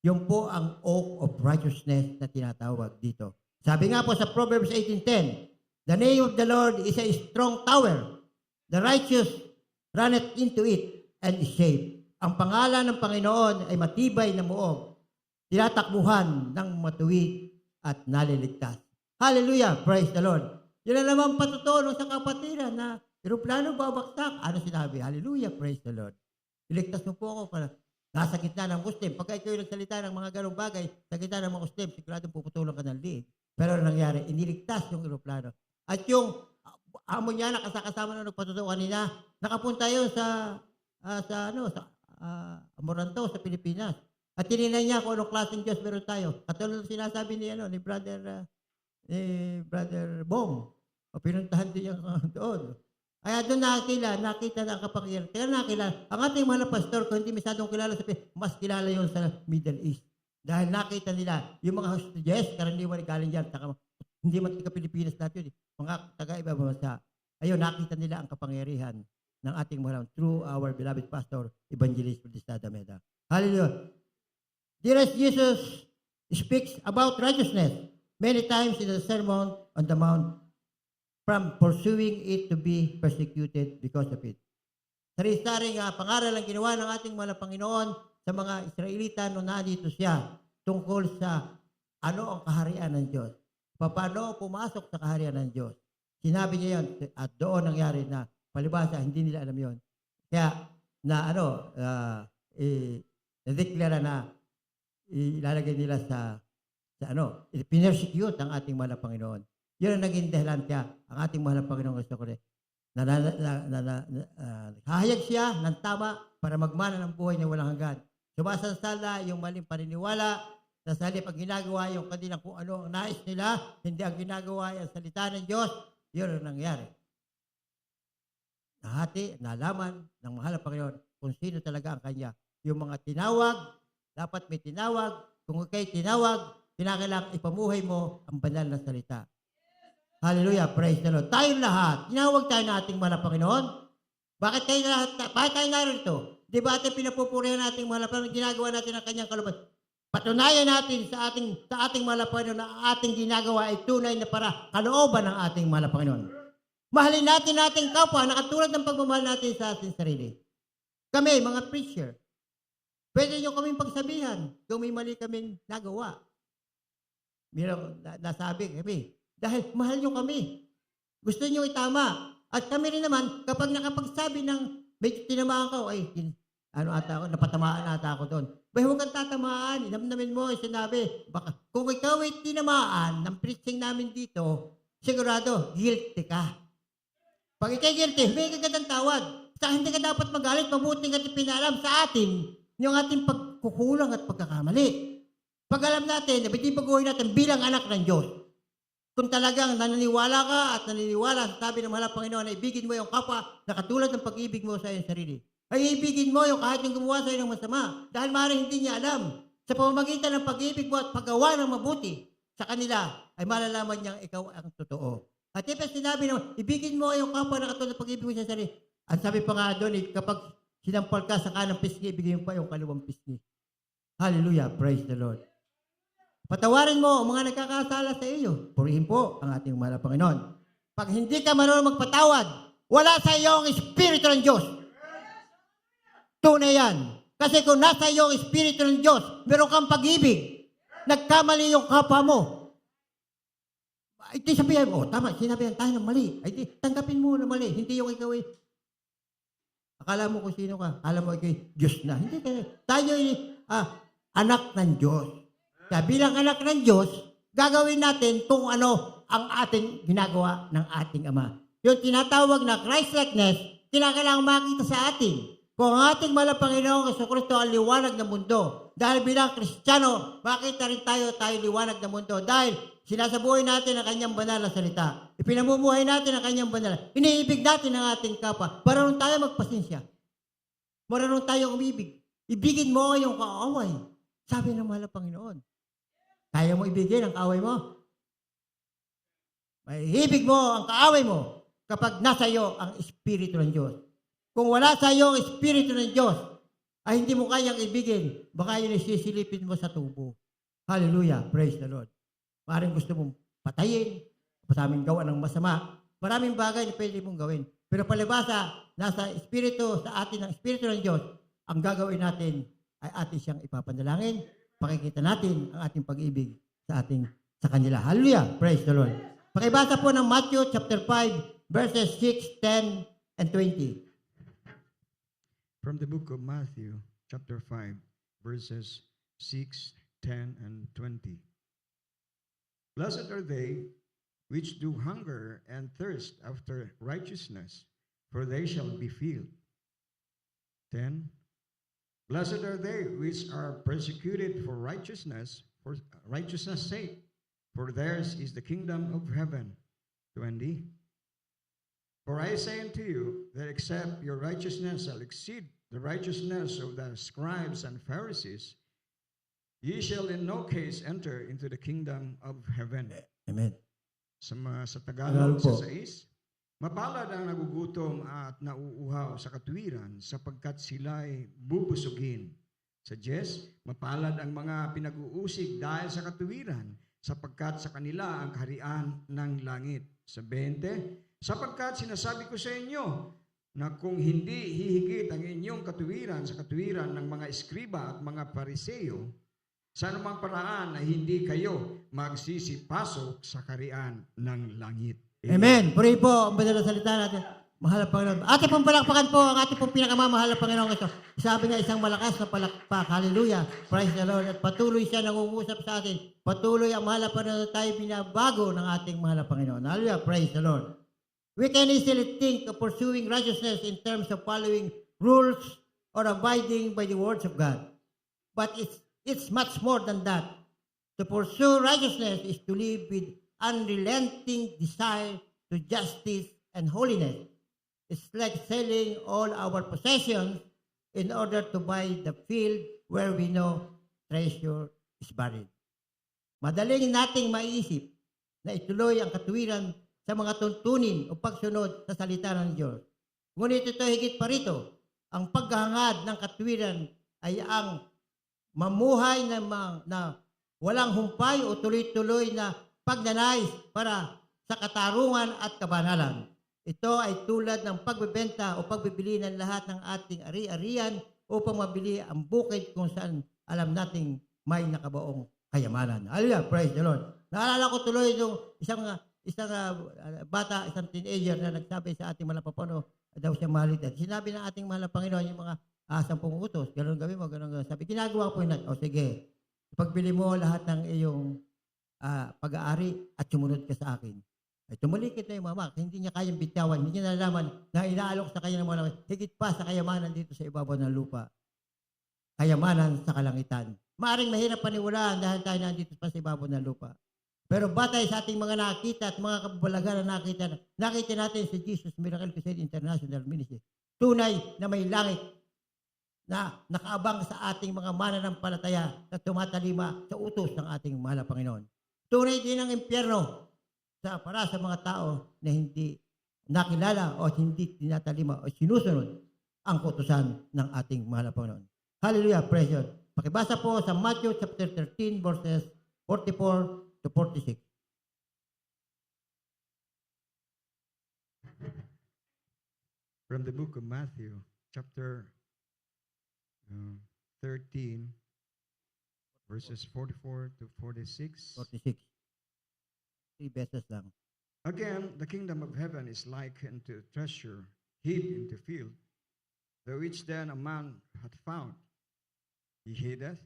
Yun po ang oak of righteousness na tinatawag dito. Sabi nga po sa Proverbs 18:10, the name of the Lord is a strong tower. The righteous runneth into it and is saved. Ang pangalan ng Panginoon ay matibay na muog. tinatakbuhan ng matuwid at naliligtas. Hallelujah! Praise the Lord! Yun na naman patutunan sa kapatiran na eroplano babaksak. Ano sinabi? Hallelujah! Praise the Lord! Iligtas mo po ako para nasa gitna ng Muslim. Pagka ikaw yung nagsalita ng mga ganong bagay, sa gitna ng mga Muslim, siguradong puputulan ka ng liig. Pero ano nangyari? Iniligtas yung eroplano. At yung amo niya, nakasama na nagpatutuwa kanina, nakapunta yun sa Amoranto, sa Pilipinas. At tinignan niya kung anong klaseng Diyos meron tayo. Katulad ng sinasabi ni Brother Bong. O pinuntahan din niya doon. Kaya doon nakita na ang kapangyarihan. Kaya nakilala. Ang ating mga pastor, kung hindi masyadong kilala sa mas kilala yun sa Middle East. Dahil nakita nila, yung mga hostages, karaniwan galing dyan, hindi man taga-Pilipinas natin, mga taga-iba bansa. Ayun, nakita nila ang kapangyarihan ng ating mga through our beloved pastor, Evangelist Bautista Dameda. Hallelujah. Dearest Jesus speaks about righteousness many times in the Sermon on the Mount, from pursuing it to be persecuted because of it. Sari-saring pangaral ang ginawa ng ating mga Panginoon sa mga Israelita nung nandito siya tungkol sa ano ang kaharian ng Diyos. Paano pumasok sa kaharian ng Diyos. Sinabi niya yan at doon nangyari na palibasa, hindi nila alam yon. Kaya na-declare na ilalagay nila sa pinersecute ang ating mahal na Panginoon. Yun ang naging dahilan kaya ang ating mahal na Panginoon Kristo hahayag siya ng tama para magmana ng buhay na walang hanggan. Sumasansala yung maling paniniwala, sa halip ang ginagawa yung kanilang kung ano ang nais nila, hindi ang ginagawa yung salita ng Diyos, yun ang nangyari. Nalaman ng mahal na Panginoon kung sino talaga ang Kanya. Yung mga tinawag, dapat may tinawag. Kung ikay tinawag, kinakailangan ipamuhay mo ang banal na salita. Hallelujah, praise the Lord. Tayong lahat, tinawag tayo ng ating mahal na Panginoon. Bakit tayo narito? Di ba ating pinapupurihan nating mahal na Panginoon, ginagawa natin ang Kanyang kalooban? Patunayan natin sa ating mahal na Panginoon na ating ginagawa ay tunay na para kalooban ng ating mahal na Panginoon. Mahalin natin ating kapwa na katulad ng pagmamahal natin sa ating sarili. Kami, mga preacher, pwede nyo kaming pagsabihan kung may mali kaming nagawa. Nasabi kami, dahil mahal nyo kami. Gusto nyo itama. At kami rin naman, kapag nakapagsabi ng may tinamaan ka, napatamaan ata ako doon. Bay, huwag kang tatamaan. Inamnamin mo, sinabi. Baka, kung ikaw ay tinamaan ng preaching namin dito, sigurado, guilty ka. Pag ikay guilty, may kagandang tawad. Sa hindi ka dapat magalit, mabuting at ipinalam sa atin yung ating pagkukulang at pagkakamali. Pag alam natin, hindi pag-uwi natin bilang anak ng Diyos. Kung talagang naniniwala ka at naniniwala, sabi ng mahal na Panginoon na ibigin mo yung kapwa na katulad ng pag-ibig mo sa iyong sarili. Ay ibigin mo yung kahit yung gumawa sa iyo ng masama. Dahil maaaring hindi niya alam. Sa pamamagitan ng pag-ibig mo at paggawa ng mabuti sa kanila, ay malalaman niyang ikaw ang totoo. At ipag sinabi naman, ibigin mo yung kapwa na katulad ng pag-ibig mo sa sarili. At sabi pa nga doon, kapag sinampal ka sa kanang pisngi, ibigin mo pa yung kaliwang pisngi. Hallelujah, praise the Lord. Patawarin mo ang mga nagkakasala sa iyo. Purihin po ang ating mahal na Panginoon. Pag hindi ka marunong magpatawad, wala sa iyo ang Espiritu ng Diyos. Tunay yan. Kasi kung nasa iyo ang Espiritu ng Diyos, meron kang pag-ibig. Nagkamali yung kapwa mo. Ay, di sabihin, tama, sinabihan tayo ng mali. Ay, di, tanggapin mo na mali. Hindi yung ikaw akala mo kung sino ka. Akala mo ikaw Diyos na. Hindi ka. Tayo anak ng Diyos. Kaya bilang anak ng Diyos, gagawin natin kung ano ang ating ginagawa ng ating Ama. Yung tinatawag na Christ-likeness, kinakailangan makita sa atin. Kung ang ating mahal na Panginoong Jesucristo ang liwanag ng mundo, dahil bilang Kristiyano, makita rin tayo liwanag ng mundo. Dahil sinasabuhay natin ang kanyang banal na salita. Ipinamumuhay natin ang kanyang banal. Iniibig natin ang ating kapwa. Marunong tayo magpasensya. Marunong tayo umibig. Ibigin mo yung kaaway. Sabi ng mahal na Panginoon. Kaya mo ibigin ang kaaway mo? May ibig mo ang kaaway mo kapag nasa iyo ang Espiritu ng Diyos. Kung wala sa iyo ang Espiritu ng Diyos, ay hindi mo kayang ibigin, baka yun ay sisilipin mo sa tubo. Hallelujah, praise the Lord. Maring gusto mong patayin, masaming gawa ng masama, maraming bagay na pwede mong gawin. Pero palibasa, nasa Espiritu, sa atin ang Espiritu ng Diyos, ang gagawin natin ay atin siyang ipapanalangin, pakikita natin ang ating pag-ibig sa kanila. Hallelujah! Praise the Lord. Pakibasa po ng Matthew chapter 5, verses 6, 10, and 20. From the book of Matthew, chapter 5, verses 6, 10, and 20. Blessed are they which do hunger and thirst after righteousness, for they shall be filled. 10. Blessed are they which are persecuted for righteousness' sake, for theirs is the kingdom of heaven. 20. For I say unto you that except your righteousness shall exceed the righteousness of the scribes and Pharisees, ye shall in no case enter into the kingdom of heaven. Amen. Sa Tagalog, Tagalog po. sa 6, mapalad ang nagugutom at nauuhaw sa katwiran sapagkat sila'y bubusugin. Sa 10, mapalad ang mga pinag-uusig dahil sa katwiran sapagkat sa kanila ang kaharian ng langit. Sa 20, sapagkat sinasabi ko sa inyo na kung hindi hihigit ang inyong katwiran sa katwiran ng mga eskriba at mga pariseo, sa anumang paraan na hindi kayo magsisipasok sa kaharian ng langit. Amen. Purihin po ang banal na salita natin. Mahal na Panginoon. Ating pong palakpakan po ang ating pong pinakamamahal na Panginoon Kristo. Sabi nga isang malakas na palakpak. Hallelujah. Praise the Lord. At patuloy siya nangungusap sa atin. Patuloy ang mahal na Panginoon tayo binabago ng ating mahal na Panginoon. Hallelujah. Praise the Lord. We can easily think of pursuing righteousness in terms of following rules or abiding by the words of God. But it's much more than that. To pursue righteousness is to live with unrelenting desire to justice and holiness. It's like selling all our possessions in order to buy the field where we know treasure is buried. Madaling nating maiisip na ituloy ang katwiran sa mga tuntunin o pagsunod sa salita ng Diyos. Ngunit ito higit pa rito, ang paghahangad ng katwiran ay ang mamuhay na walang humpay o tuloy-tuloy na pagnanais para sa katarungan at kabanalan. Ito ay tulad ng pagbebenta o pagbibili ng lahat ng ating ari-arian upang mabili ang bukid kung saan alam nating may nakabaong kayamanan. Hallelujah, praise the Lord. Naalala ko tuloy yung isang bata, isang teenager na nagsabi sa ating mahal na Panginoon daw siya mahalitan. Sinabi ng ating mahal na Panginoon yung mga 10 utos, gano'n gawin mo, gano'n. Sabi, ginagawa ko yun. O sige, pagbili mo lahat ng iyong pag-aari at sumunod ka sa akin. Ay tumulikit na yung mama, hindi niya kayang bitawan, hindi niya nalaman na inaalok sa kanya ng mga higit pa sa kayamanan dito sa ibabaw ng lupa. Kayamanan sa kalangitan. Maaring mahirap paniwalaan dahil tayo nandito pa sa ibabaw ng lupa. Pero batay sa ating mga nakita at mga kababalagan na nakita natin sa Jesus Miracle Crusade International Ministry. Tunay na may langit na nakaabang sa ating mga mananampalataya na tumatalima sa utos ng ating mahal na Panginoon. Tunay din ang impyerno para sa mga tao na hindi nakilala o hindi tinatalima o sinusunod ang kutusan ng ating mahal na Panginoon. Hallelujah, praise God. Pakibasa po sa Matthew chapter 13 verses 44 to 46. From the book of Matthew, chapter 13, verses 44 to 46. 46. 3 beses lang. Again, the kingdom of heaven is likened to a treasure hid in the field, the which then a man hath found. He hideth,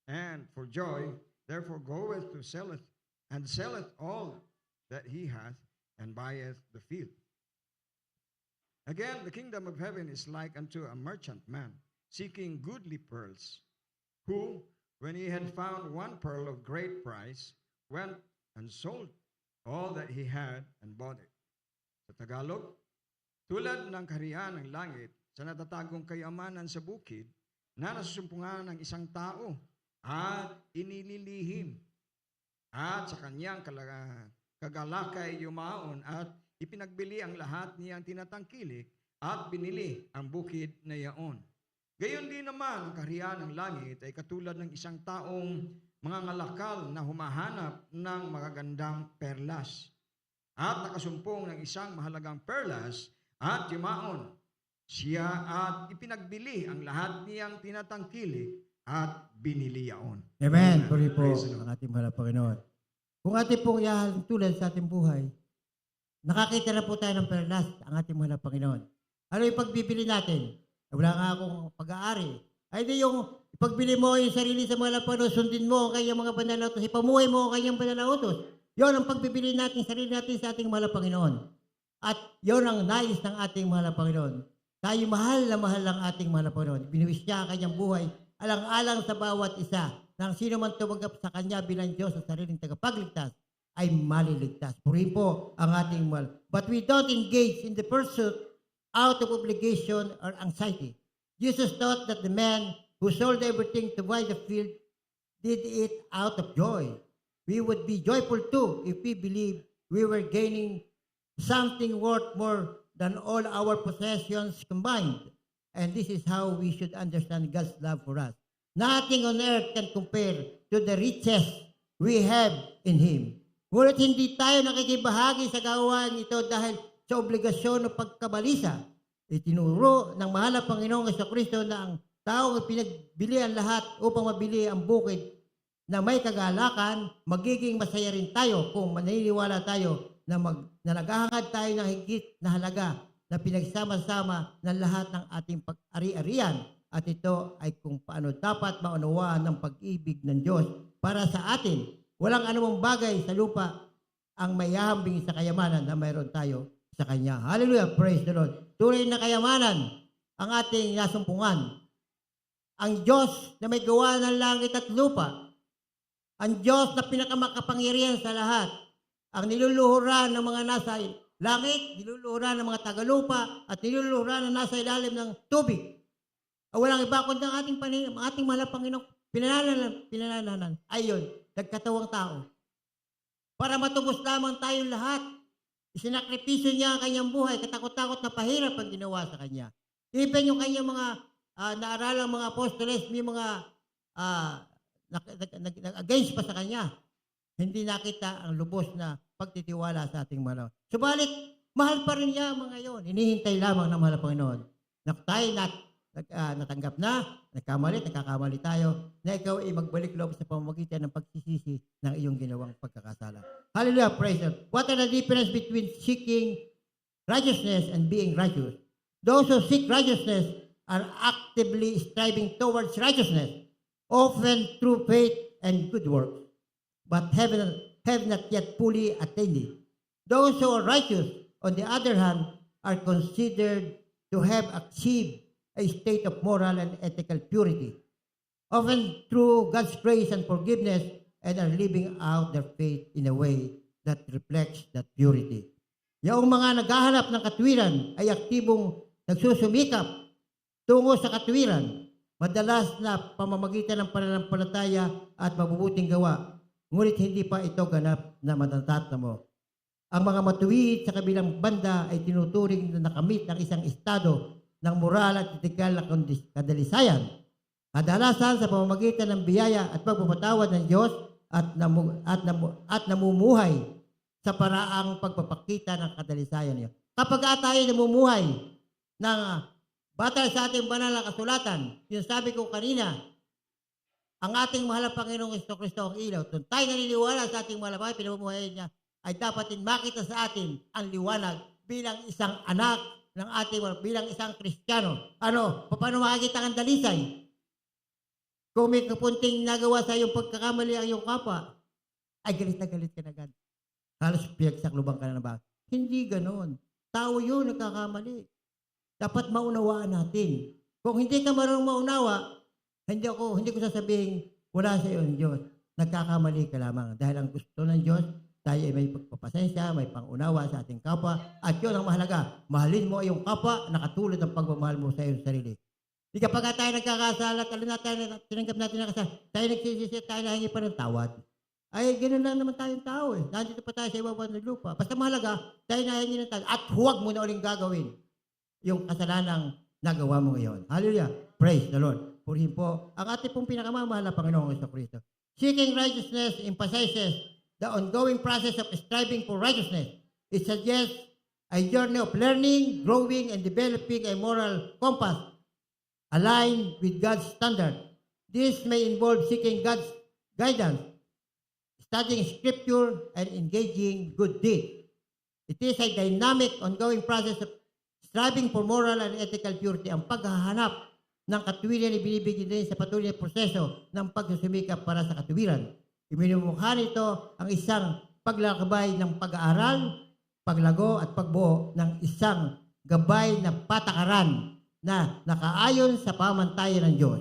and for joy, therefore goeth to selleth, and selleth all that he hath, and buyeth the field. Again, the kingdom of heaven is like unto a merchant man, seeking goodly pearls, who, when he had found one pearl of great price, went and sold all that he had and bought it. Sa Tagalog, tulad ng kaharian ng langit sa natatagong kayamanan sa bukid na nasusumpungan ng isang tao at inililihim at sa kanyang kagalakay yumaon at ipinagbili ang lahat niyang tinatangkilik at binili ang bukid na yaon. Gayon din naman ang kaharian ng langit ay katulad ng isang taong mga ngalakal na humahanap ng magagandang perlas at nakasumpong ng isang mahalagang perlas at yumaon siya at ipinagbili ang lahat niyang tinatangkilik at binili yaon. Amen. Puri po Praise the Lord. ang ating mahal na Panginoon. Kung ating pong iyahalin tulad sa ating buhay, nakakita na po tayo ng perlas ang ating mahal na Panginoon. Ano yung pagbibili natin? Wala nga akong pag-aari. Ay di yung pagbili mo yung sarili sa mahal na Panginoon, sundin mo ang kanyang mga banal na utos, ipamuhay mo ang kanyang banal na utos. Yon ang pagbibili natin, sarili natin sa ating mahal na Panginoon. At yon ang nais ng ating mahal na Panginoon. Tayo mahal ng ating mahal na Panginoon. Binuwis niya ang kanyang buhay, alang-alang sa bawat isa, nang sino man tumanggap sa kanya bilang Diyos sa sariling tagapagligtas, ay maliligtas. Purihin po ang ating mahal. But we don't engage in the pursuit out of obligation or anxiety. Jesus taught that the man who sold everything to buy the field did it out of joy. We would be joyful too if we believe we were gaining something worth more than all our possessions combined. And this is how we should understand God's love for us. Nothing on earth can compare to the riches we have in Him. Ngunit hindi tayo nakikibahagi sa gawain ito dahil sa obligasyon o pagkabalisa. Itinuro ng mahal na Panginoong Jesucristo na ang taong pinagbili ang lahat upang mabili ang bukid na may kagalakan, magiging masaya rin tayo kung maniniwala tayo na naghahangad tayo ng higit na halaga na pinagsama-sama ng lahat ng ating pag-ari-arian. At ito ay kung paano dapat maunawaan ng pag-ibig ng Diyos para sa atin. Walang anumang bagay sa lupa ang mayahambing sa kayamanan na mayroon tayo sa Kanya. Hallelujah! Praise the Lord! Tunay na kayamanan ang ating nasumpungan. Ang Diyos na may gawa ng langit at lupa. Ang Diyos na pinakamakapangyarihan sa lahat. Ang niluluhuran ng mga nasa langit, niluluhuran ng mga tagalupa, at niluluhuran ng nasa ilalim ng tubig. Walang iba kundi ang ating mahal na Panginoon, pinanananan. Ayon, nagkatawang tao. Para matubos lamang tayong lahat. Isinakripisyo niya ang kanyang buhay, katakot-takot na pahirap ang ginawa sa kanya. Even yung kanyang mga naaralang mga apostoles, may mga nag-against pa sa kanya. Hindi nakita ang lubos na pagtitiwala sa ating mahal. Subalit, mahal pa rin niya mga yon. Hinihintay lamang ng mahal na Panginoon. Na tayo natanggap na, nagkakamali tayo, na ikaw ay magbalik loob sa pamamagitan ng pagsisisi ng iyong ginawang pagkakasala. Hallelujah, praise God. What are the difference between seeking righteousness and being righteous? Those who seek righteousness are actively striving towards righteousness, often through faith and good works, but have not yet fully attained it. Those who are righteous, on the other hand, are considered to have achieved a state of moral and ethical purity, often through God's grace and forgiveness, and are living out their faith in a way that reflects that purity. Yung mga naghahanap ng katwiran ay aktibong nagsusumikap tungo sa katwiran, madalas na pamamagitan ng pananampalataya at mabubuting gawa, ngunit hindi pa ito ganap na matatatamo. Ang mga matuwid sa kabilang banda ay tinuturing na nakamit ng isang estado ng moral at etikal na kadalisayan. Kadalasan sa pamamagitan ng biyaya at pagpapatawad ng Diyos at namumuhay sa paraang pagpapakita ng kadalisayan niya. Kapag tayo namumuhay ng batay sa ating banal na kasulatan, yung sabi ko kanina, ang ating mahal na Panginoong Jesucristo ang ilaw. Kung tayo naniniwala sa ating mahal na Panginoon, pinamumuhay niya, ay dapat din makita sa atin ang liwanag bilang isang anak ng ating bilang isang Kristiyano. Paano makikita ang dalisay? Kung may kapunting nagawa sa iyong pagkakamali ang iyong kapwa, ay galit ka na agad. Halos pinagsakluban ka na ba? Hindi ganon. Tao yun nagkakamali. Dapat maunawaan natin. Kung hindi ka marunong maunawa, hindi ko sasabihin, wala sa iyo ang Diyos. Nagkakamali ka lamang. Dahil ang gusto ng Diyos, tayo ay may pagpapasensya, may pangunawa sa ating kapwa. At yun ang mahalaga. Mahalin mo iyong kapwa na katulad ng pagmamahal mo sa iyong sarili. Di kapag tayo nagkakasala, tinanggap natin na kasala, tayo nagsisisi, tayo nahingi pa ng tawad. Ay, ganoon lang naman tayong tao eh. Nandito pa tayo sa ibaba ng lupa. Basta mahalaga, tayo nahingi ng tawad. At huwag mo na uling gagawin yung kasalanang nagawa mo ngayon. Hallelujah. Praise the Lord. Purihin po ang ating pong pinakamamahal na Panginoong Jesucristo. Seeking righteousness emphasizes the ongoing process of striving for righteousness. It suggests a journey of learning, growing, and developing a moral compass aligned with God's standard. This may involve seeking God's guidance, studying scripture, and engaging good deeds. It is a dynamic, ongoing process of striving for moral and ethical purity. Ang paghahanap ng katuwiran ay binibigyan din sa patuloy na proseso ng pagsusumikap para sa katuwiran. Iminumukha nito ang isang paglalakbay ng pag-aaral, paglago at pagbuo ng isang gabay na patakaran na nakaayon sa pamantayan ng Diyos.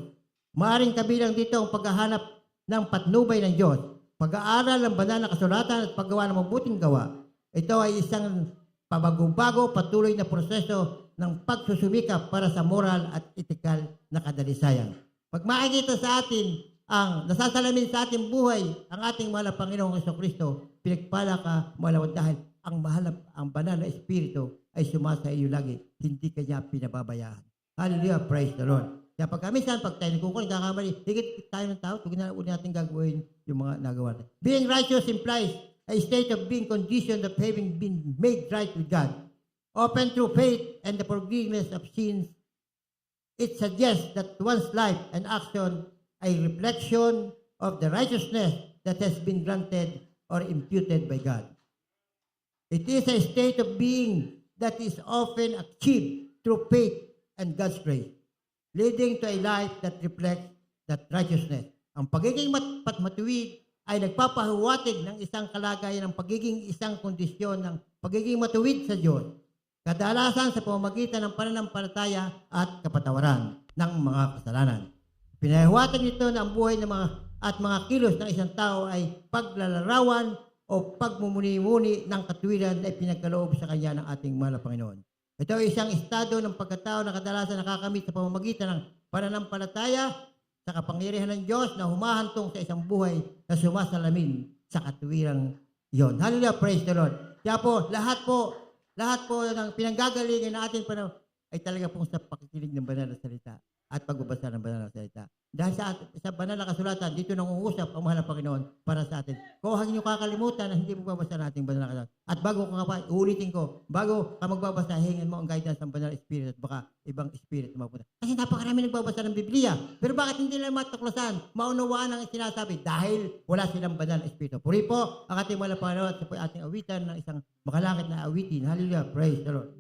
Maaring kabilang dito ang paghahanap ng patnubay ng Diyos, pag-aaral ng banal na kasulatan at paggawa ng mabuting gawa. Ito ay isang pabago-bago patuloy na proseso ng pagsusumikap para sa moral at ethical na kadalisayan. Pag makikita sa atin ang nasasalamin sa ating buhay ang ating mahal na Panginoong Jesucristo, pinagpala ka, malawad dahil ang banal na Espiritu ay sumasa iyo lagi, hindi kanya pinababayaan. Hallelujah, praise the Lord. Kaya pag kami saan, pag tayo nagkukulit, kakamali, higit tayo ng tao, huwag na natin gagawin yung mga nagawa natin. Being righteous implies a state of being conditioned of having been made right with God. Open through faith and the forgiveness of sins, it suggests that one's life and action are a reflection of the righteousness that has been granted or imputed by God. It is a state of being that is often achieved through faith and God's grace, leading to a life that reflects that righteousness. Ang pagiging matuwid ay nagpapahuwatig ng isang kalagayan ng pagiging isang kondisyon ng pagiging matuwid sa Diyos, kadalasan sa pamamagitan ng pananampalataya at kapatawaran ng mga kasalanan. Pinahiwatig nito na ang buhay ng mga kilos ng isang tao ay paglalarawan o pagmumuni-muni ng katuwiran na ipinagkaloob sa kanya ng ating mahal na Panginoon. Ito ay isang estado ng pagkatao na kadalasan nakakamit sa pamamagitan ng pananampalataya sa kapangyarihan ng Diyos na humahantong sa isang buhay na sumasalamin sa katuwirang iyon. Hallelujah, praise the Lord. Kaya po, lahat po ng pinanggagalingan na ating panahon ay talaga pong sa pakikinig ng banal na salita at pagbabasa ng banal na salita. Dahil sa banal na kasulatan, dito nangungusap ang mahal na Panginoon para sa atin. Kung huwag niyo kakalimutan na hindi magbabasa ng ating banal na kasulatan. At bago uulitin ko, bago ka magbabasa, hingin mo ang guidance ng banal na Spirit at baka ibang Spirit na mapunta. Kasi napakarami nagbabasa ng Biblia. Pero bakit hindi nila matuklasan, maunawaan ang sinasabi? Dahil wala silang banal na Espiritu. Puri po ang ating mahal na Panginoon at sa po ating awitan ng isang makalangit na awitin. Hallelujah, praise the Lord.